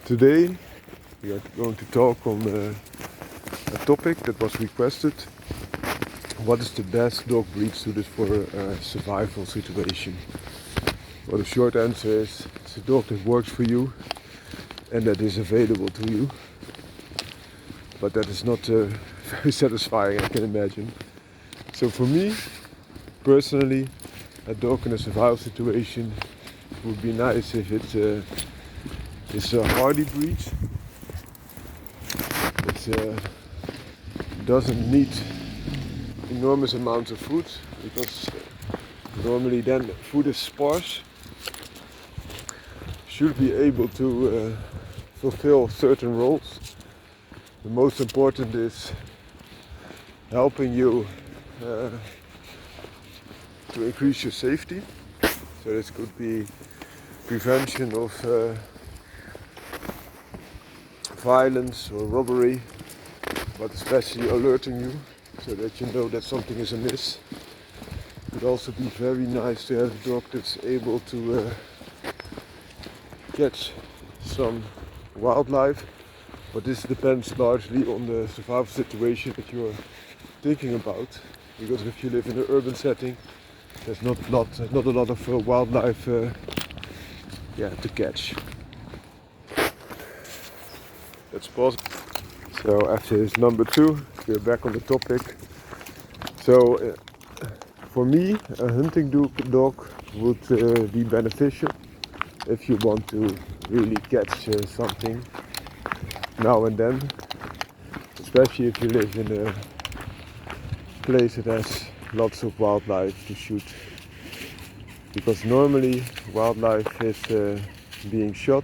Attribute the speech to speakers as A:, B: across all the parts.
A: Today we are going to talk on a topic that was requested. What is the best dog breed suited for a survival situation? Well, the short answer is it's a dog that works for you and that is available to you. But that is not very satisfying, I can imagine. So for me, personally, a dog in a survival situation would be nice if it's a hardy breed. It doesn't need enormous amounts of food because normally then food is sparse. Should be able to fulfill certain roles. The most important is helping you to increase your safety. So this could be prevention of violence or robbery, but especially alerting you so that you know that something is amiss. It would also be very nice to have a dog that's able to catch some wildlife, but this depends largely on the survival situation that you're thinking about, because if you live in an urban setting, there's not a lot of wildlife to catch. Let's pause. So after this number 2, we're back on the topic. So for me, a hunting dog would be beneficial if you want to really catch something now and then, especially if you live in a place that has lots of wildlife to shoot, because normally wildlife is being shot,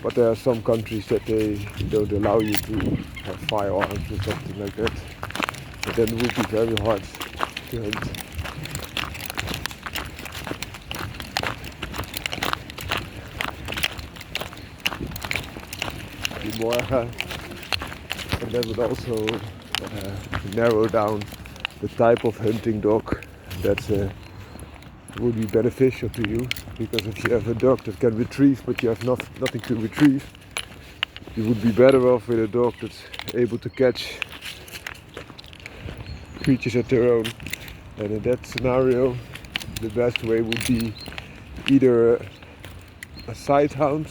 A: but there are some countries that they don't allow you to have firearms or something like that, and then it would be very hard to hunt. And that would also narrow down the type of hunting dog that would be beneficial to you, because if you have a dog that can retrieve but you have nothing to retrieve, you would be better off with a dog that's able to catch creatures at their own. And in that scenario, the best way would be either a sighthound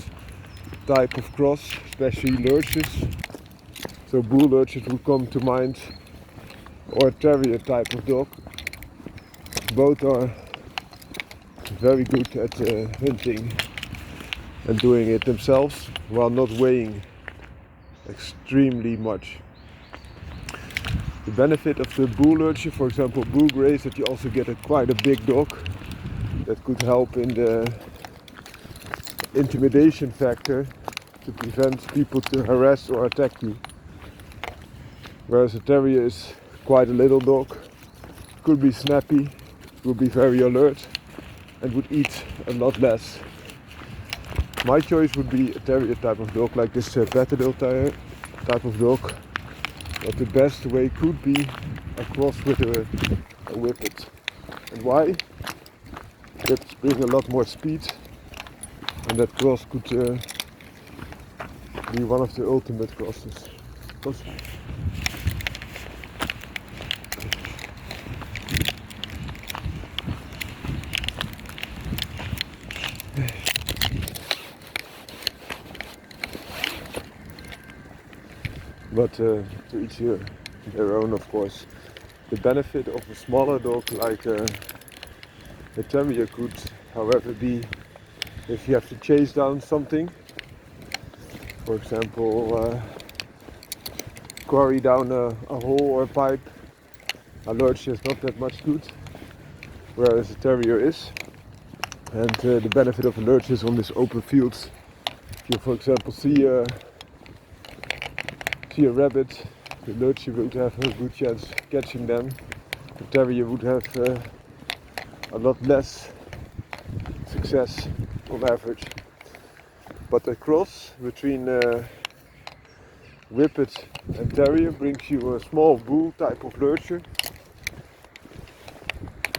A: type of cross, especially lurches. So bull lurches would come to mind, or a terrier type of dog. Both are very good at hunting and doing it themselves while not weighing extremely much. The benefit of the bull lurcher, for example bull grey, is that you also get quite a big dog that could help in the intimidation factor to prevent people to harass or attack you. Whereas a terrier is quite a little dog, could be snappy, would be very alert, and would eat a lot less. My choice would be a terrier type of dog, like this Patterdale type of dog. But the best way could be a cross with a whippet. And why? Whippets bring a lot more speed, and that cross could be one of the ultimate crosses. But to each their own, of course. The benefit of a smaller dog like a terrier could, however, be if you have to chase down something. For example, quarry down a hole or a pipe. A lurcher is not that much good, whereas a terrier is. And the benefit of a lurcher is on these open fields. If you, for example, see a rabbit, the lurcher would have a good chance catching them. The terrier would have a lot less success on average. But the cross between whippet and terrier brings you a small bull type of lurcher,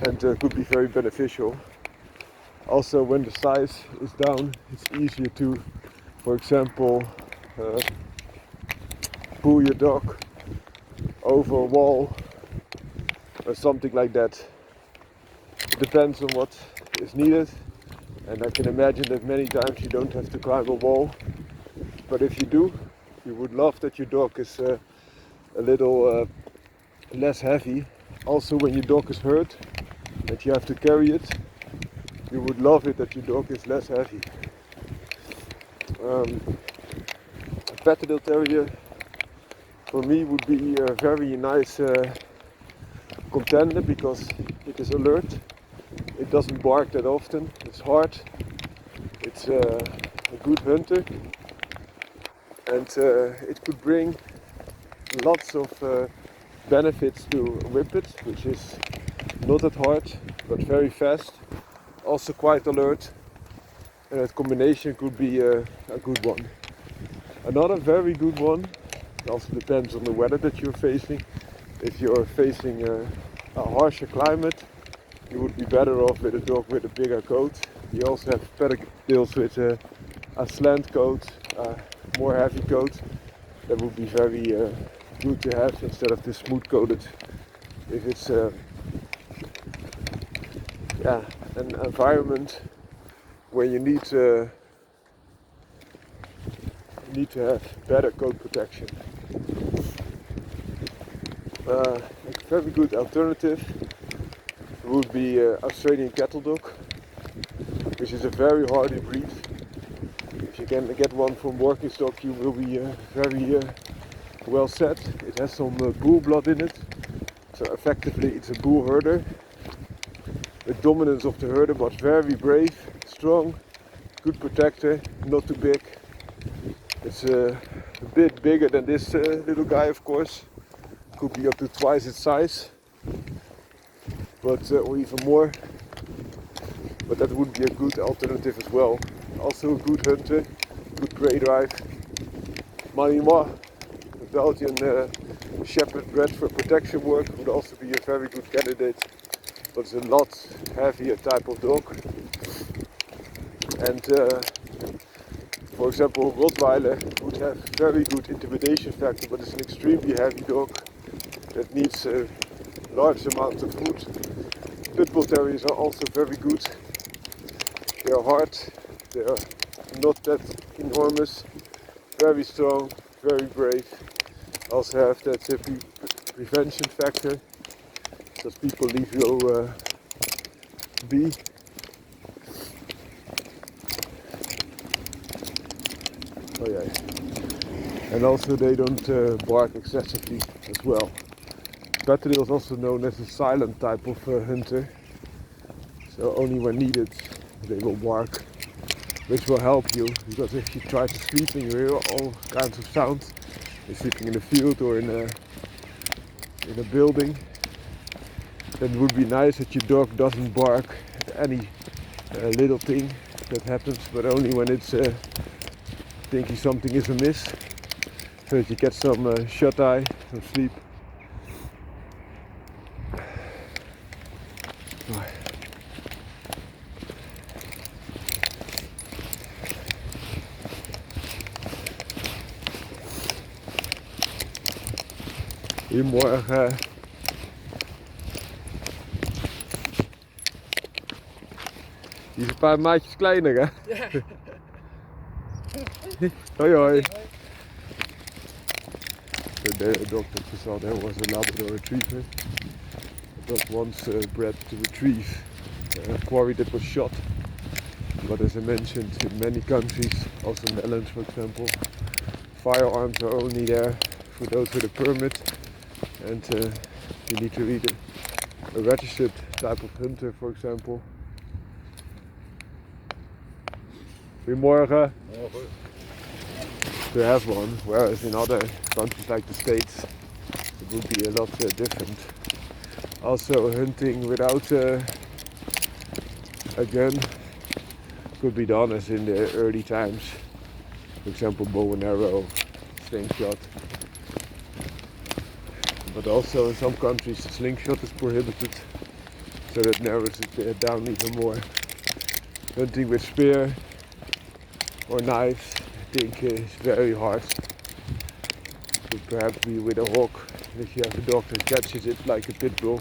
A: and could be very beneficial. Also, when the size is down, it's easier to for example, pull your dog over a wall or something like that. It depends on what is needed, and I can imagine that many times you don't have to climb a wall, but if you do, you would love that your dog is a little less heavy. Also, when your dog is hurt, that you have to carry it, you would love it that your dog is less heavy. A Patterdale Terrier for me would be a very nice contender because it is alert, it doesn't bark that often, it's hard, it's a good hunter, and it could bring lots of benefits to a whippet, which is not that hard but very fast, also quite alert, and that combination could be a good one. Another very good one, it also depends on the weather that you're facing. If you're facing a harsher climate, you would be better off with a dog with a bigger coat. You also have Patterdales with a slant coat, more heavy coat. That would be very good to have instead of the smooth coated. If it's an environment where you need to have better coat protection. A very good alternative would be Australian cattle dog, which is a very hardy breed. If you can get one from working stock, you will be very well set. It has some bull blood in it, so effectively it's a bull herder with dominance of the herder, but very brave, strong, good protector, not too big. It's a bit bigger than this little guy, of course. Could be up to twice its size, but or even more. But that would be a good alternative as well. Also a good hunter, good prey drive. Malinois, a Belgian shepherd bred for protection work, would also be a very good candidate, but it's a lot heavier type of dog. And for example, Rottweiler would have very good intimidation factor, but it's an extremely heavy dog that needs a large amount of food. Pitbull Terriers are also very good. They are hard, they are not that enormous, very strong, very brave. Also have that prevention factor, because people leave you be. Oh yeah. And also they don't bark excessively as well. Patterdale is also known as a silent type of hunter, so only when needed they will bark, which will help you, because if you try to sleep and you hear all kinds of sounds, you're sleeping in a field or in a building, then it would be nice that your dog doesn't bark at any little thing that happens, but only when it's thinking something is amiss, so that you get some shut-eye, some sleep. Goedemorgen. Die is een paar maatjes kleiner, hè?
B: Ja.
A: Hoi hoi. The dog that you saw there was a Labrador Retriever. The dog once bred to retrieve a quarry that was shot. But as I mentioned, in many countries, also in the Netherlands for example, firearms are only there for those with a permit, and you need to be a registered type of hunter, for example. Goedemorgen. To have one, whereas in other countries like the States it would be a lot different. Also hunting without a gun could be done as in the early times, for example bow and arrow, slingshot. But also in some countries slingshot is prohibited, so that narrows it down even more. Hunting with spear or knives think is very hard. Could perhaps be with a hawk. If you have a dog that catches it like a pit bull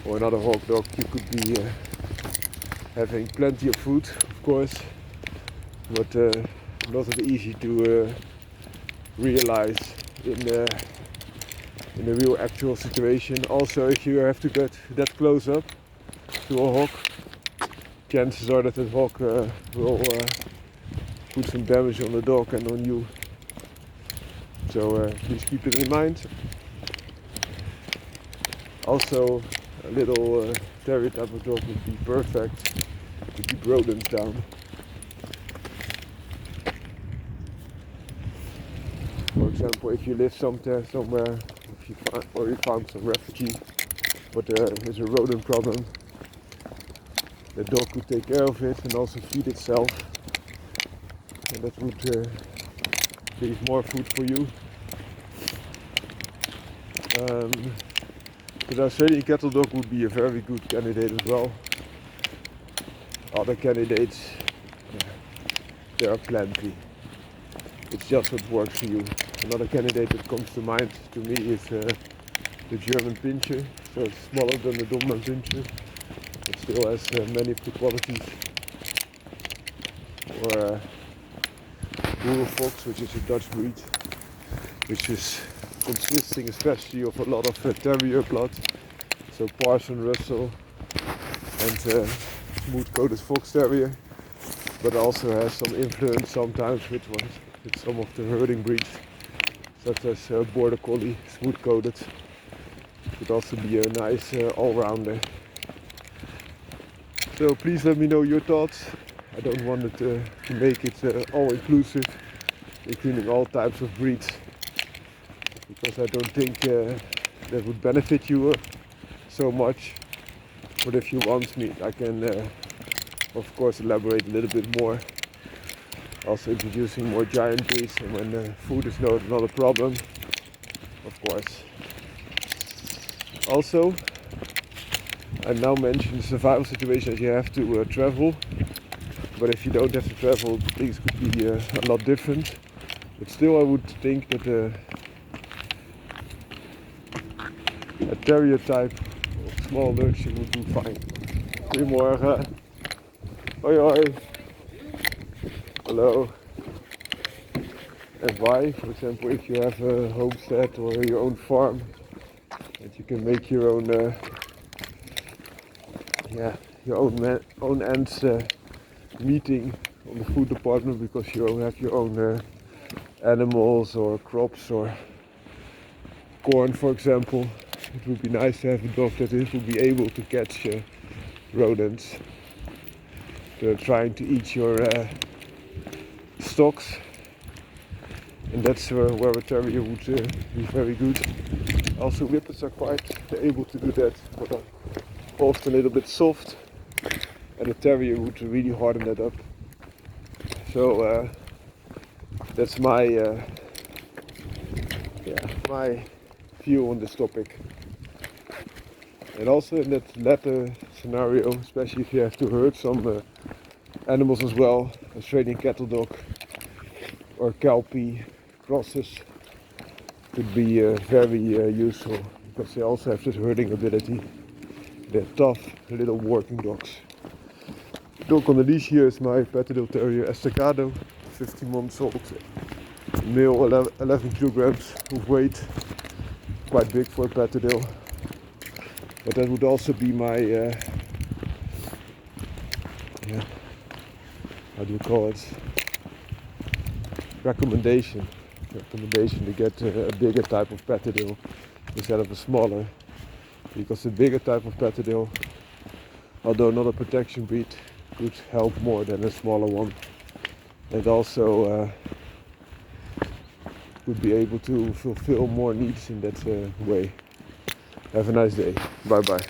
A: or another hawk dog, you could be having plenty of food, of course, but not as easy to realize in the real actual situation. Also, if you have to get that close up to a hawk, chances are that the hawk will put some damage on the dog and on you. So please keep it in mind. Also, a little terrier type of dog would be perfect to keep rodents down. For example, if you live somewhere, if you found some refugee, but there is a rodent problem, the dog could take care of it and also feed itself, and that would leave more food for you. But the Australian cattle dog would be a very good candidate as well. Other candidates, there are plenty. It's just what works for you. Another candidate that comes to mind to me is the German Pinscher. So it's smaller than the Doberman Pinscher, but still has many of the qualities. Or Rural Fox, which is a Dutch breed, which is consisting especially of a lot of terrier blood. So Parson, Russell, and smooth-coated fox terrier, but also has some influence sometimes with some of the herding breeds, such as Border Collie, smooth-coated. Could also be a nice all-rounder. So please let me know your thoughts. I don't want it to make it all-inclusive, including all types of breeds, because I don't think that would benefit you so much. But if you want me, I can of course elaborate a little bit more. Also introducing more giant breeds, and when food is not a problem, of course. Also, I now mentioned the survival situation that you have to travel, but if you don't have to travel, things could be a lot different. But still, I would think that a terrier type of small lurcher would do fine. Goedemorgen. Hoi hoi. Hello. And why? For example, if you have a homestead or your own farm, that you can make your own own ends meeting on the food department, because you have your own animals or crops or corn, for example. It would be nice to have a dog that would be able to catch rodents. They're trying to eat your stocks, and that's where a terrier would be very good. Also, whippets are quite able to do that, but are often a little bit soft, and a terrier would really harden that up. So that's my my view on this topic. And also in that latter scenario, especially if you have to herd some animals as well, Australian cattle dog or Kelpie crosses could be very useful, because they also have this herding ability. They're tough little working dogs. The dog on the leash here is my Patterdale Terrier ESTACADO, 15 months old, male, 11 kilograms of weight, quite big for a Patterdale. But that would also be my, how do you call it? Recommendation to get a bigger type of Patterdale instead of a smaller, because the bigger type of Patterdale, although not a protection breed, could help more than a smaller one, and also would be able to fulfill more needs in that way. Have a nice day. Bye bye.